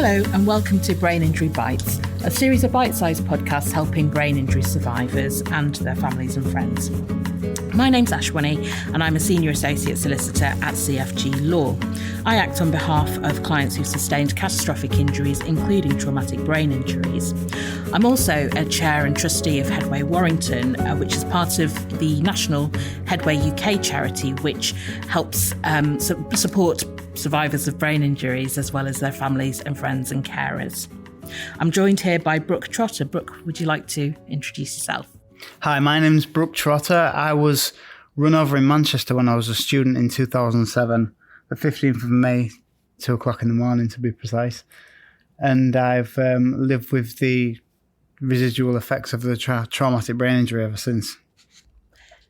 Hello and welcome to Brain Injury Bites, a series of bite-sized podcasts helping brain injury survivors and their families and friends. My name's Ashwini and I'm a Senior Associate Solicitor at CFG Law. I act on behalf of clients who've sustained catastrophic injuries, including traumatic brain injuries. I'm also a Chair and Trustee of Headway Warrington, which is part of the National Headway UK charity, which helps support survivors of brain injuries as well as their families and friends and carers. I'm joined here by Brooke Trotter. Brooke, would you like to introduce yourself? Hi, my name's Brooke Trotter. I was run over in Manchester when I was a student in 2007, the 15th of May, 2 o'clock in the morning to be precise. And I've lived with the residual effects of the traumatic brain injury ever since.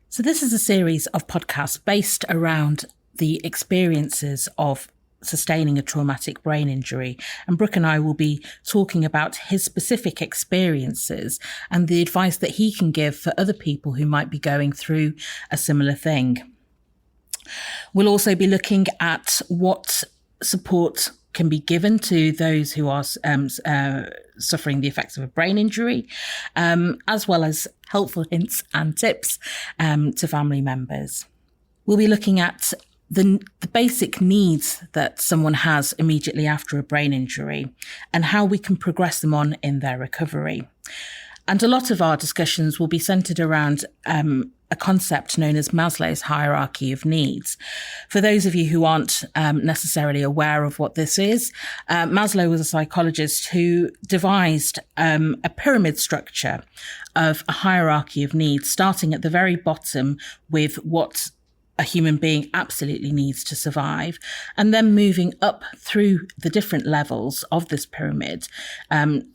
So this is a series of podcasts based around the experiences of sustaining a traumatic brain injury. And Brooke and I will be talking about his specific experiences and the advice that he can give for other people who might be going through a similar thing. We'll also be looking at what support can be given to those who are suffering the effects of a brain injury, as well as helpful hints and tips to family members. We'll be looking at the basic needs that someone has immediately after a brain injury and how we can progress them on in their recovery. And a lot of our discussions will be centred around a concept known as Maslow's hierarchy of needs. For those of you who aren't necessarily aware of what this is, Maslow was a psychologist who devised a pyramid structure of a hierarchy of needs, starting at the very bottom with what a human being absolutely needs to survive, and then moving up through the different levels of this pyramid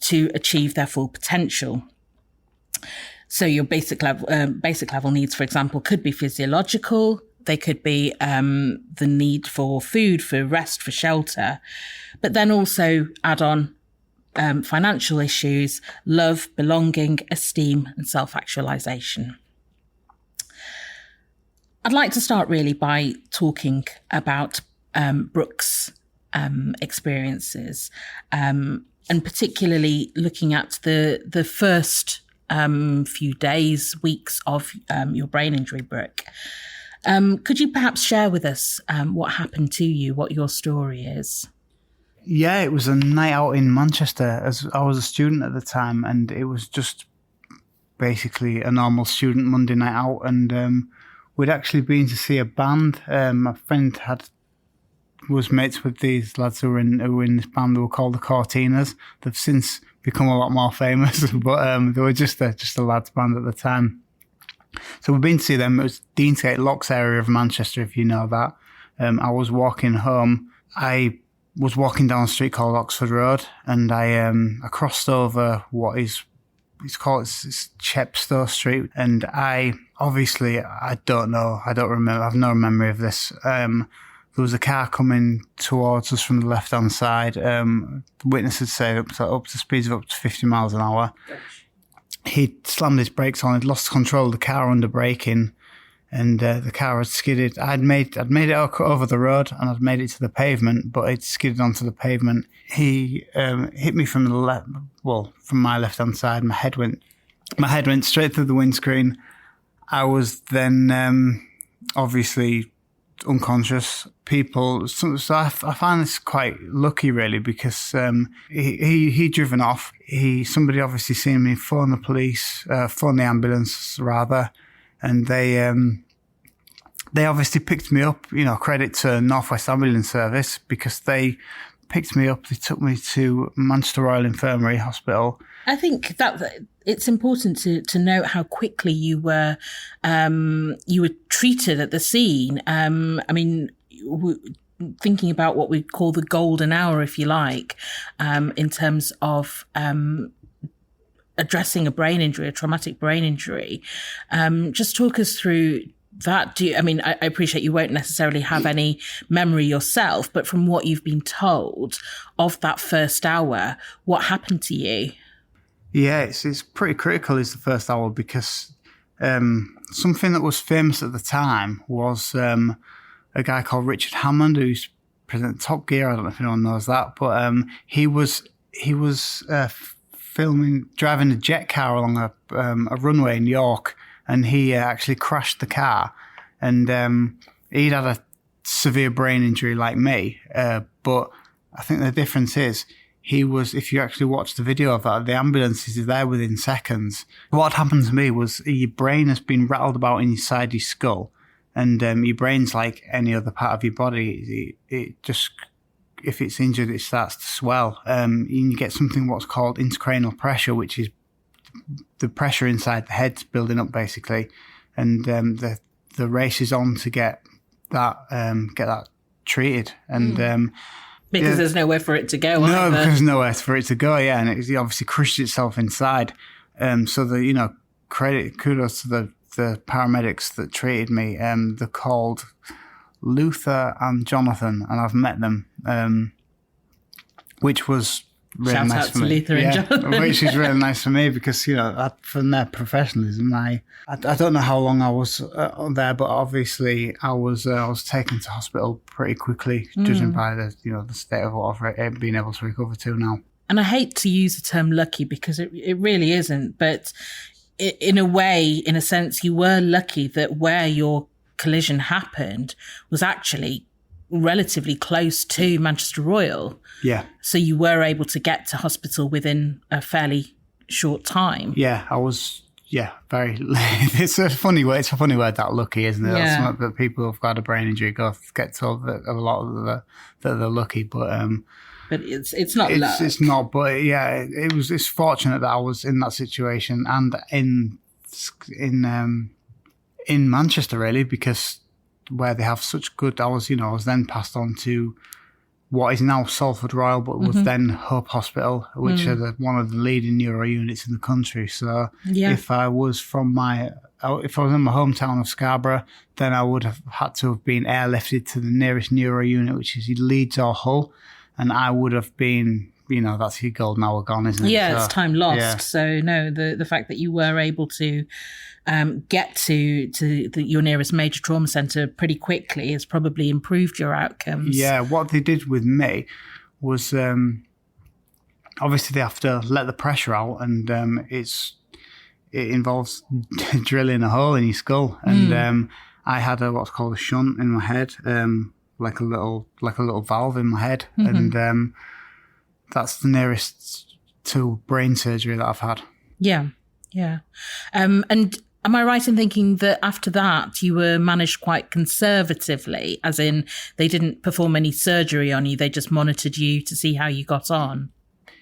to achieve their full potential. So your basic level needs, for example, could be physiological. They could be the need for food, for rest, for shelter, but then also add on financial issues, love, belonging, esteem, and self-actualization. I'd like to start really by talking about Brooke's experiences, and particularly looking at the first few days, weeks of your brain injury, Brooke. Could you perhaps share with us what happened to you, what your story is? Yeah, it was a night out in Manchester as I was a student at the time, and it was just basically a normal student Monday night out, and we'd actually been to see a band. My friend was mates with these lads who were in this band. They were called the Cortinas. They've since become a lot more famous, but they were just a lads band at the time. So we've been to see them. It was Deansgate Locks area of Manchester, if you know that. I was walking home. I was walking down a street called Oxford Road, and I crossed over what is it's Chepstow Street, and I don't remember, I've no memory of this. There was a car coming towards us from the left-hand side. Witnesses say up to speeds of up to 50 miles an hour. He slammed his brakes on, he'd lost control of the car under braking, and the car had skidded. I'd made it over the road, and I'd made it to the pavement, but it skidded onto the pavement. He hit me from from my left-hand side. My head went straight through the windscreen. I was then obviously unconscious. So I find this quite lucky, really, because he'd driven off. Somebody obviously seen me phone the ambulance rather, and they obviously picked me up. Credit to North West Ambulance Service, because they picked me up. They took me to Manchester Royal Infirmary Hospital. I think that it's important to note how quickly you were treated at the scene. Thinking about what we call the golden hour, if you like, in terms of addressing a brain injury, a traumatic brain injury. Just talk us through that. I appreciate you won't necessarily have any memory yourself, but from what you've been told of that first hour, what happened to you? Yeah, it's pretty critical, is the first hour, because something that was famous at the time was a guy called Richard Hammond, who's present Top Gear. I don't know if anyone knows that, but he was driving a jet car along a runway in York, and he actually crashed the car, and he'd had a severe brain injury like me, but I think the difference is if you actually watch the video of that, the ambulance is there within seconds. What happened to me was your brain has been rattled about inside your skull, and your brain's like any other part of your body. It just, if it's injured, it starts to swell. You get something what's called intracranial pressure, which is the pressure inside the head building up basically, and the race is on to get that treated, and because there's nowhere for it to go. No, either. because there's nowhere for it to go. Yeah, and it obviously crushed itself inside. So kudos to the paramedics that treated me. They're called Luther and Jonathan, and I've met them, which was really Shout nice out for to me. Luther and Jonathan. Which is really nice for me because, from their professionalism, I don't know how long I was there, but obviously I was taken to hospital pretty quickly, judging by the state of what I've been able to recover to now. And I hate to use the term lucky because it really isn't, but in a way, in a sense, you were lucky that where your collision happened was actually relatively close to Manchester Royal. Yeah. So you were able to get to hospital within a fairly short time. Yeah, I was. Yeah, very. It's a funny word. It's a funny word, that lucky, isn't it? Yeah. That's something that people who've got a brain injury get told that a lot of that they're lucky, but it's not luck. It's not. But yeah, it's fortunate that I was in that situation and in Manchester really, because where they have such good. I was then passed on to what is now Salford Royal, but was then Hope Hospital, which are one of the leading neuro units in the country. So if I was in my hometown of Scarborough, then I would have had to have been airlifted to the nearest neuro unit, which is Leeds or Hull, and I would have been, that's your golden hour gone, isn't it? Yeah, so, it's time lost. Yeah. So no, the fact that you were able to get to your nearest major trauma centre pretty quickly has probably improved your outcomes. Yeah, what they did with me was obviously they have to let the pressure out, and it involves drilling a hole in your skull, and I had what's called a shunt in my head, like a little valve in my head, and that's the nearest to brain surgery that I've had. Yeah. And am I right in thinking that after that you were managed quite conservatively, as in they didn't perform any surgery on you, they just monitored you to see how you got on?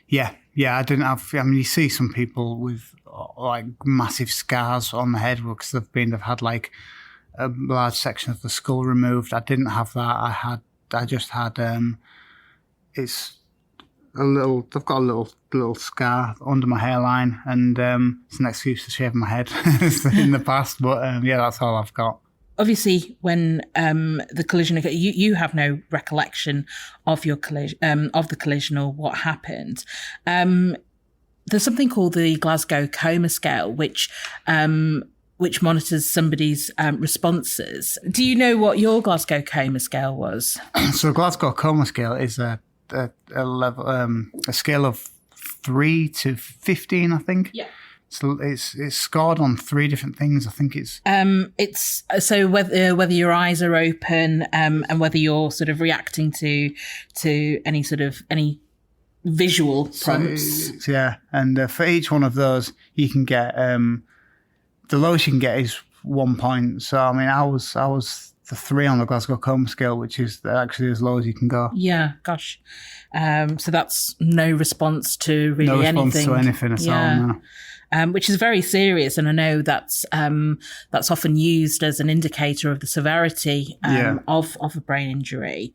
Yeah, I didn't have. You see some people with like massive scars on the head because they've had like a large section of the skull removed. I didn't have that. I just had it's a little. I've got a little scar under my hairline, and it's an excuse to shave my head in the past. But that's all I've got. Obviously, when the collision occurred, you have no recollection of your the collision or what happened. There's something called the Glasgow Coma Scale, which monitors somebody's responses. Do you know what your Glasgow Coma Scale was? So Glasgow Coma Scale is a level, a scale of 3 to 15, I think. Yeah. So it's scored on 3 different things. I think it's so whether your eyes are open and whether you're sort of reacting to any visual prompts. So, and for each one of those, you can get the lowest you can get is 1 point. So I mean, I was the 3 on the Glasgow Coma Scale, which is actually as low as you can go. Yeah, gosh. So that's no response to really anything. No response to anything at all. No. Which is very serious, and I know that's often used as an indicator of the severity of a brain injury.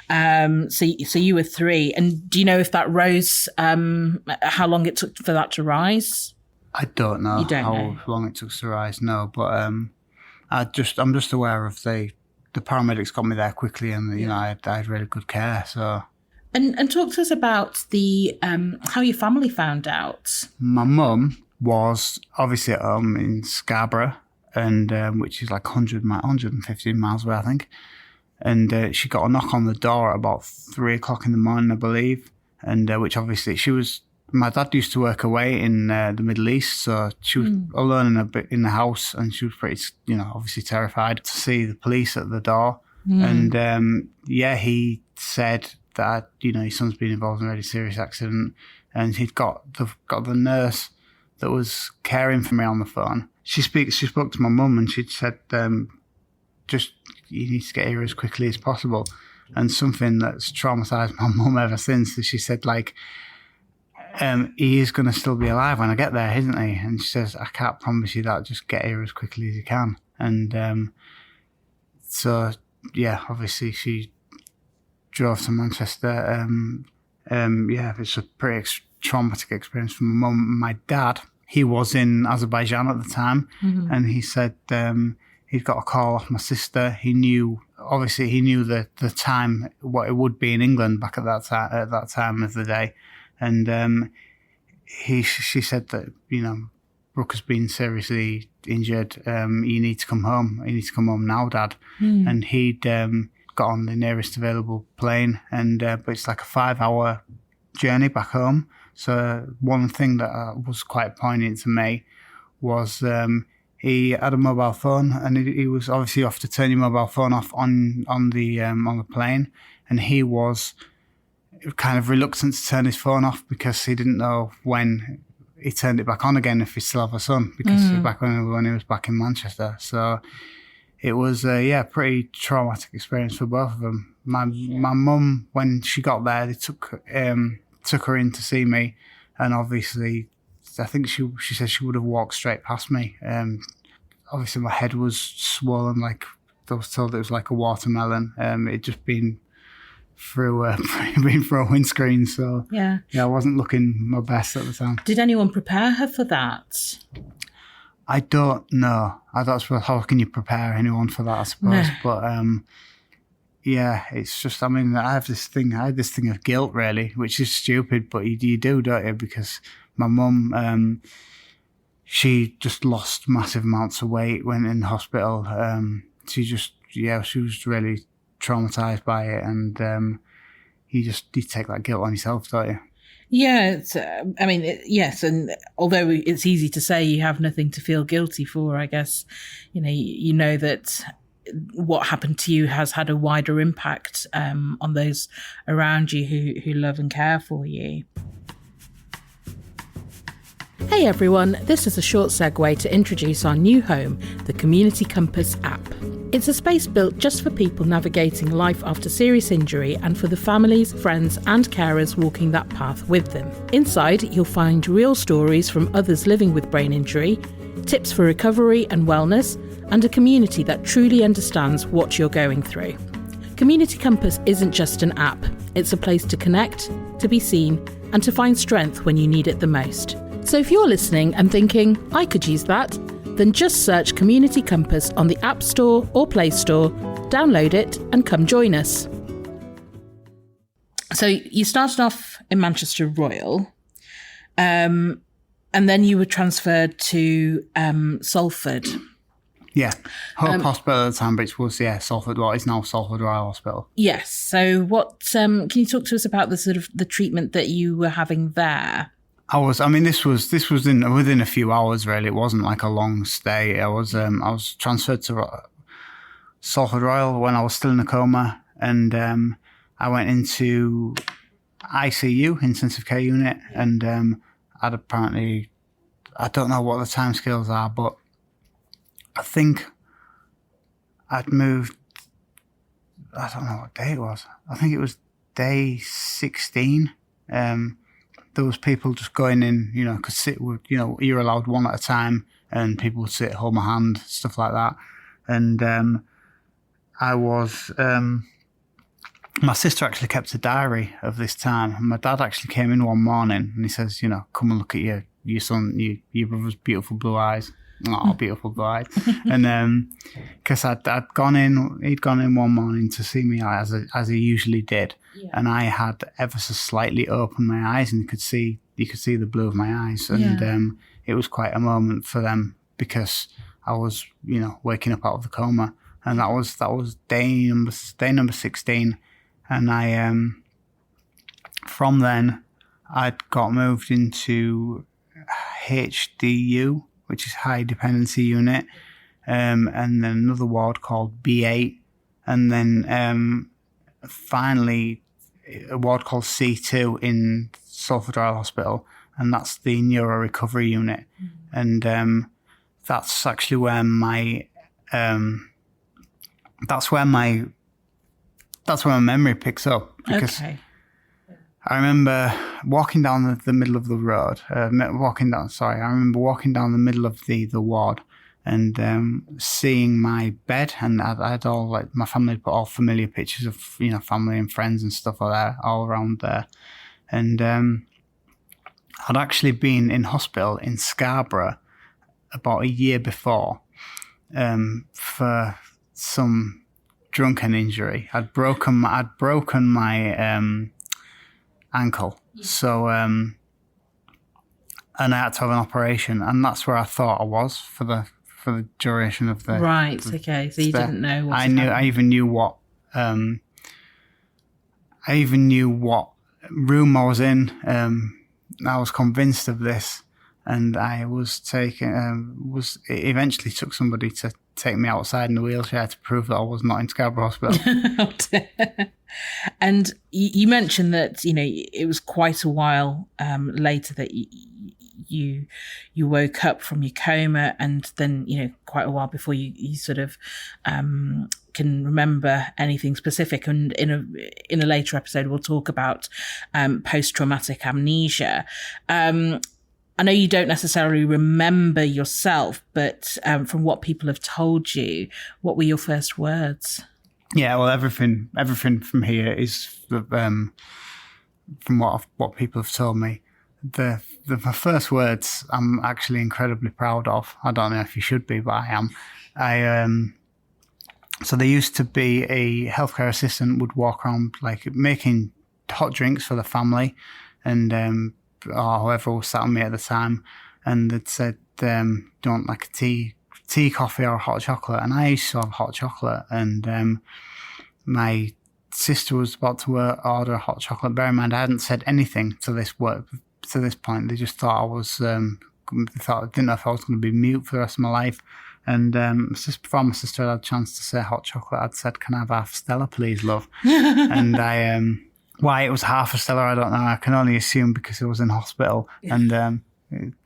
So you were 3, and do you know if that rose? How long it took for that to rise? I don't know how long it took to rise. No, but I'm just aware of the paramedics got me there quickly, and I had really good care. So. And talk to us about the how your family found out. My mum was obviously at home in Scarborough, and which is like 115 miles away, I think. And she got a knock on the door at about 3:00 in the morning, I believe. And which obviously my dad used to work away in the Middle East, so she was alone in the house, and she was pretty, obviously terrified to see the police at the door. And he said that his son's been involved in a really serious accident, and he'd got the nurse that was caring for me on the phone. She spoke to my mum, and she'd said, just, you need to get here as quickly as possible. And something that's traumatized my mum ever since is she said, like, he is going to still be alive when I get there, isn't he? And she says, I can't promise you that, just get here as quickly as you can. And so, yeah, obviously she drove to Manchester. It's a pretty traumatic experience for my mum. My dad, he was in Azerbaijan at the time, and he said he'd got a call off my sister. He knew the time, what it would be in England back at that time of the day. And she said that, Brooke has been seriously injured. You need to come home. You need to come home now, Dad. And he'd got on the nearest available plane, but it's like a 5-hour journey back home. So one thing that was quite poignant to me was he had a mobile phone, and he was obviously off to turn your mobile phone off on the plane, and he was kind of reluctant to turn his phone off because he didn't know when he turned it back on again if he still have a son, because back when he was back in Manchester. So it was a pretty traumatic experience for both of them. My mum, when she got there, they took her in to see me, and obviously I think she said she would have walked straight past me. Obviously my head was swollen, like I was told it was like a watermelon. It just been through a windscreen, so I wasn't looking my best at the time. Did anyone prepare her for that? I don't know. I don't suppose, how can you prepare anyone for that, I suppose? No. But it's just, I had this thing of guilt, really, which is stupid, but you do, don't you? Because my mum, she just lost massive amounts of weight, went in the hospital. She was really traumatized by it, and you take that guilt on yourself, don't you? Yeah, yes, and although it's easy to say you have nothing to feel guilty for, I guess, you know that what happened to you has had a wider impact on those around you who love and care for you. Hey everyone, this is a short segue to introduce our new home, the Community Compass app. It's a space built just for people navigating life after serious injury and for the families, friends and carers walking that path with them. Inside, you'll find real stories from others living with brain injury, tips for recovery and wellness, and a community that truly understands what you're going through. Community Compass isn't just an app, it's a place to connect, to be seen, and to find strength when you need it the most. So if you're listening and thinking, I could use that, then just search Community Compass on the App Store or Play Store, download it and come join us. So you started off in Manchester Royal, and then you were transferred to Salford. Yeah, Hope Hospital at the time, but it was, Salford, what is now Salford Royal Hospital. Yes, so what, can you talk to us about the sort of the treatment that you were having there? This was within a few hours, really. It wasn't like a long stay. I was transferred to Salford Royal when I was still in a coma, and I went into ICU, intensive care unit, and I'd apparently, I don't know what the timescales are, but I think I'd moved, I don't know what day it was. I think it was day 16. There was people just going in, could sit with, you're allowed one at a time, and people would sit, hold my hand, stuff like that. And I was, my sister actually kept a diary of this time. And my dad actually came in one morning and he says, come and look at your son, your brother's beautiful blue eyes. Oh, beautiful blue eyes. And because he'd gone in one morning to see me as he usually did. Yeah. And I had ever so slightly opened my eyes, and you could see the blue of my eyes. And it was quite a moment for them, because I was, waking up out of the coma, and that was day number 16, and I from then I'd got moved into HDU, which is High Dependency Unit, and then another ward called B8, and then finally a ward called C2 in Salford Royal Hospital, and that's the Neuro Recovery Unit, and that's actually where my that's where my memory picks up, because I remember walking down the middle of the road. I remember walking down the middle of the ward, and seeing my bed, and I had all, like, my family put all familiar pictures of, family and friends and stuff like that all around there, and I'd actually been in hospital in Scarborough about a year before for some drunken injury. I'd broken my ankle, so and I had to have an operation, and that's where I thought I was for the duration of the okay. So you didn't know what I even knew what room I was in. I was convinced of this, and I was it eventually took somebody to take me outside in a wheelchair to prove that I was not in Scarborough Hospital. And you mentioned that, it was quite a while later that you woke up from your coma, and then, quite a while before you sort of can remember anything specific. And in a later episode, we'll talk about post-traumatic amnesia. I know you don't necessarily remember yourself, but from what people have told you, what were your first words? Yeah, well, everything from here is from what people have told me. The first words I'm actually incredibly proud of. I don't know if you should be, but I am. So there used to be a healthcare assistant would walk around, like, making hot drinks for the family, and or whoever was sat on me at the time, and they'd said, don't like a tea, coffee, or hot chocolate, and I used to have hot chocolate, and my sister was about to order hot chocolate. Bear in mind, I hadn't said anything to this point. They just thought I was, didn't know if I was going to be mute for the rest of my life. And just before my sister had a chance to say hot chocolate, I'd said, "Can I have half a Stella, please, love?" And why it was half a Stella, I don't know. I can only assume because it was in hospital, and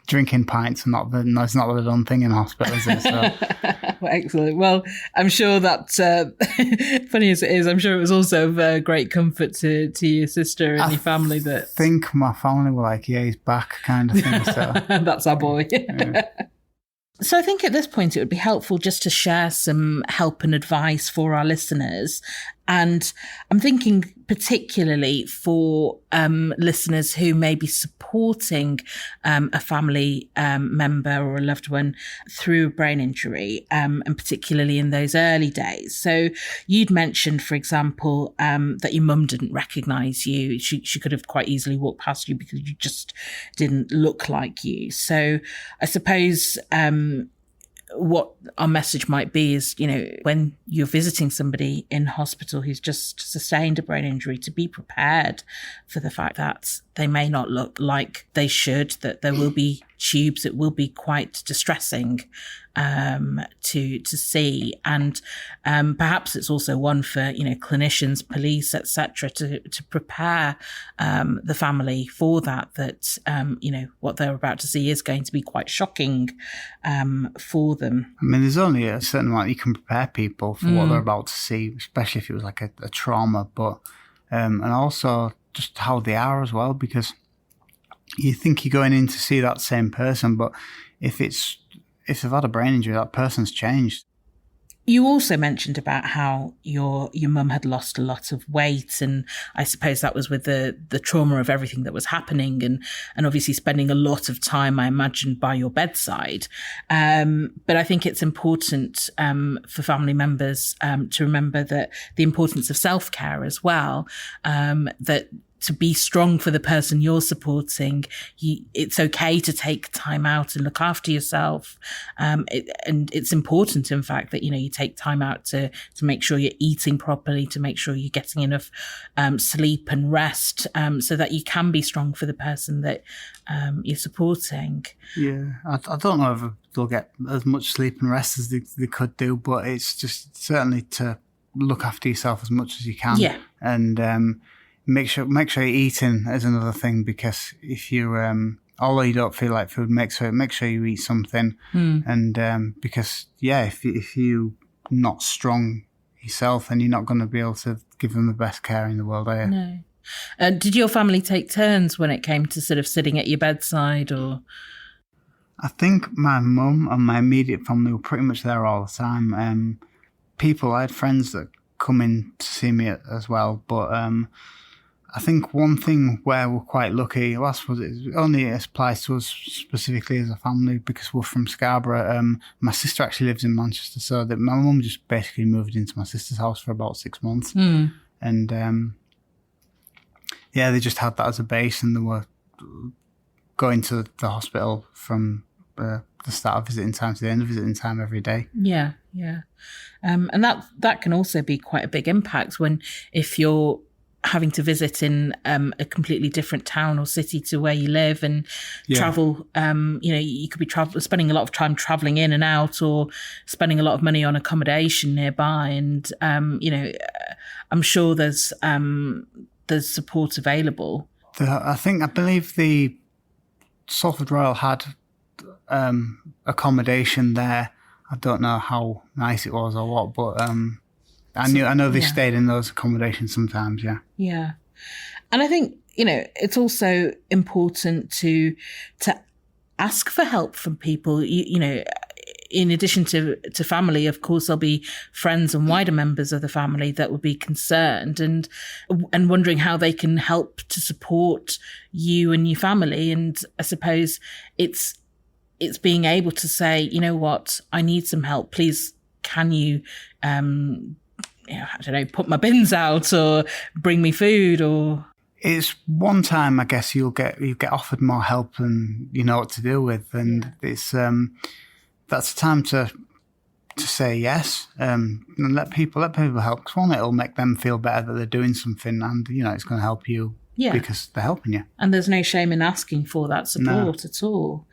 drinking pints is not the done thing in hospital, is it? So. Well, excellent. Well, I'm sure that, funny as it is, I'm sure it was also of great comfort to your sister and your family. I think my family were like, "Yeah, he's back," kind of thing. So. That's our boy. Yeah. So I think at this point it would be helpful just to share some help and advice for our listeners. And I'm thinking particularly for listeners who may be supporting a family member or a loved one through a brain injury, and particularly in those early days. So you'd mentioned, for example, that your mum didn't recognise you. She could have quite easily walked past you because you just didn't look like you. So I suppose what our message might be is, when you're visiting somebody in hospital who's just sustained a brain injury, to be prepared for the fact that they may not look like they should, that there will be tubes, it will be quite distressing to see, and perhaps it's also one for clinicians, police, etc., to prepare the family for that what they're about to see is going to be quite shocking for them. I mean, there's only a certain amount you can prepare people for what they're about to see, especially if it was like a trauma, but and also just how they are as well, because you think you're going in to see that same person, but if they've had a brain injury, that person's changed. You also mentioned about how your mum had lost a lot of weight, and I suppose that was with the trauma of everything that was happening, and obviously spending a lot of time, I imagine, by your bedside. But I think it's important for family members to remember that the importance of self-care as well, that to be strong for the person you're supporting, it's okay to take time out and look after yourself. And it's important, in fact, that, you take time out to make sure you're eating properly, to make sure you're getting enough sleep and rest, so that you can be strong for the person that you're supporting. Yeah, I don't know if they'll get as much sleep and rest as they could do, but it's just certainly to look after yourself as much as you can. Yeah. And make sure you're eating is another thing, because if you although you don't feel like food, make sure you eat something. And because if you're not strong yourself, then you're not going to be able to give them the best care in the world, are you? No. Did your family take turns when it came to sort of sitting at your bedside, or? I think my mum and my immediate family were pretty much there all the time. I had friends that come in to see me as well, but I think one thing where we're quite lucky, well, I suppose it only applies to us specifically as a family because we're from Scarborough. My sister actually lives in Manchester, so that my mum just basically moved into my sister's house for about 6 months. And they just had that as a base, and they were going to the hospital from the start of visiting time to the end of visiting time every day. Yeah. And that can also be quite a big impact if you're having to visit in a completely different town or city to where you live, and travel. You could be spending a lot of time traveling in and out, or spending a lot of money on accommodation nearby. And I'm sure there's support available. I believe the Salford Royal had accommodation there. I don't know how nice it was or what, but I know they stayed in those accommodations sometimes. Yeah. And I think it's also important to ask for help from people. In addition to family, of course, there'll be friends and wider members of the family that will be concerned and wondering how they can help to support you and your family. And I suppose it's being able to say, you know what, I need some help. Please, can you, put my bins out or bring me food? Or it's one time, I guess, you get offered more help than you know what to do with, and it's that's a time to say yes, and let people help. Because one, it'll make them feel better that they're doing something, and it's going to help you because they're helping you. And there's no shame in asking for that support at all.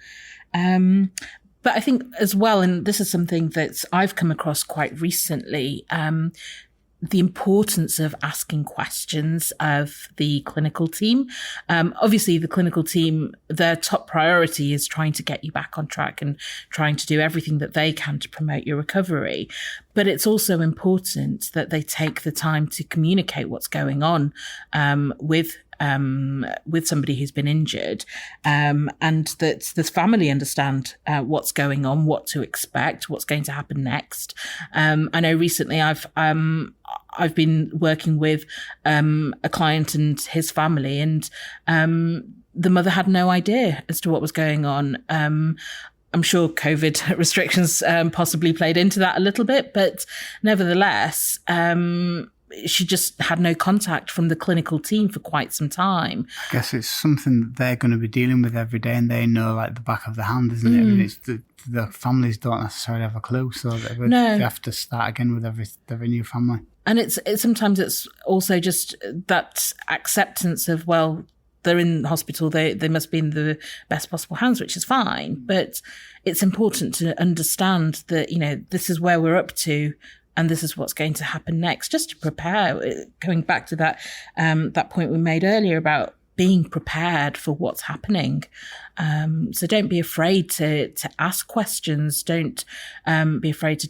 But I think as well, and this is something that I've come across quite recently, the importance of asking questions of the clinical team. Obviously, the clinical team, their top priority is trying to get you back on track and trying to do everything that they can to promote your recovery. But it's also important that they take the time to communicate what's going on with somebody who's been injured, and that the family understand what's going on, what to expect, what's going to happen next. I know recently I've been working with a client and his family, and the mother had no idea as to what was going on. I'm sure COVID restrictions possibly played into that a little bit, but nevertheless, she just had no contact from the clinical team for quite some time. I guess it's something that they're going to be dealing with every day, and they know like the back of the hand, isn't it? I mean, it's the families don't necessarily have a clue, so they have to start again with every new family. And it's sometimes it's also just that acceptance of, well, they're in hospital, they must be in the best possible hands, which is fine. But it's important to understand that, this is where we're up to, and this is what's going to happen next, just to prepare. Going back to that point we made earlier about being prepared for what's happening. So don't be afraid to ask questions. Don't be afraid to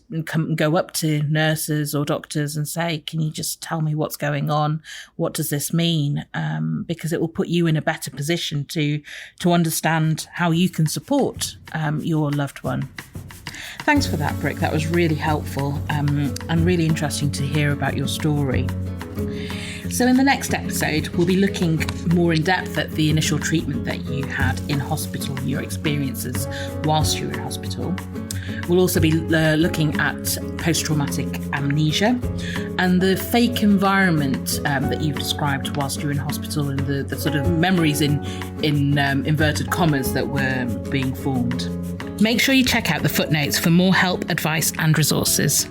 go up to nurses or doctors and say, can you just tell me what's going on? What does this mean? Because it will put you in a better position to understand how you can support your loved one. Thanks for that, Brooke. That was really helpful and really interesting to hear about your story. So in the next episode, we'll be looking more in depth at the initial treatment that you had in hospital, your experiences whilst you were in hospital. We'll also be looking at post-traumatic amnesia and the fake environment that you've described whilst you were in hospital, and the sort of memories in inverted commas that were being formed. Make sure you check out the footnotes for more help, advice and resources.